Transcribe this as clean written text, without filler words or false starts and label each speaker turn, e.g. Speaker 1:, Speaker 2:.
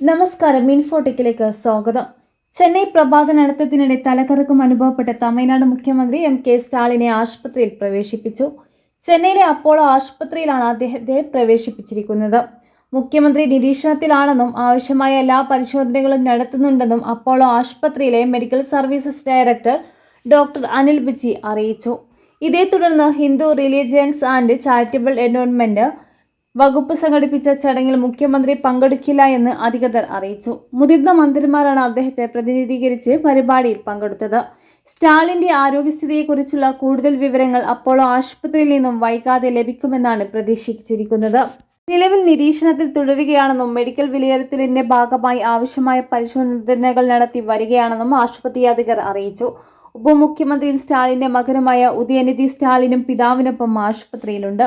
Speaker 1: നമസ്കാരം, ഇൻഫോടെക്കിലേക്ക് സ്വാഗതം. ചെന്നൈ പ്രഭാത നടത്തത്തിനിടെ തലകറക്കം അനുഭവപ്പെട്ട തമിഴ്നാട് മുഖ്യമന്ത്രി എം.കെ. സ്റ്റാലിനെ ആശുപത്രിയിൽ പ്രവേശിപ്പിച്ചു. ചെന്നൈയിലെ അപ്പോളോ ആശുപത്രിയിലാണ് അദ്ദേഹത്തെ പ്രവേശിപ്പിച്ചിരിക്കുന്നത്. മുഖ്യമന്ത്രി നിരീക്ഷണത്തിലാണെന്നും ആവശ്യമായ എല്ലാ പരിശോധനകളും നടത്തുന്നുണ്ടെന്നും അപ്പോളോ ആശുപത്രിയിലെ medical services director doctor Anil Biji അറിയിച്ചു. ഇതേ തുടർന്ന് Hindu religions and charitable endowment വകുപ്പ് സംഘടിപ്പിച്ച ചടങ്ങിൽ മുഖ്യമന്ത്രി പങ്കെടുക്കില്ല എന്ന് അധികൃതർ അറിയിച്ചു. മുതിർന്ന മന്ത്രിമാരാണ് അദ്ദേഹത്തെ പ്രതിനിധീകരിച്ച് പരിപാടിയിൽ പങ്കെടുത്തത്. സ്റ്റാലിന്റെ ആരോഗ്യസ്ഥിതിയെക്കുറിച്ചുള്ള കൂടുതൽ വിവരങ്ങൾ അപ്പോളോ ആശുപത്രിയിൽ നിന്നും വൈകാതെ ലഭിക്കുമെന്നാണ് പ്രതീക്ഷിച്ചിരിക്കുന്നത്. നിലവിൽ നിരീക്ഷണത്തിൽ തുടരുകയാണെന്നും മെഡിക്കൽ വിലയിരുത്തലിന്റെ ഭാഗമായി ആവശ്യമായ പരിശോധനകൾ നടത്തി വരികയാണെന്നും ആശുപത്രി അധികൃതർ അറിയിച്ചു. ഉപമുഖ്യമന്ത്രിയും സ്റ്റാലിന്റെ മകനുമായ ഉദയനിധി സ്റ്റാലിനും പിതാവിനൊപ്പം ആശുപത്രിയിലുണ്ട്.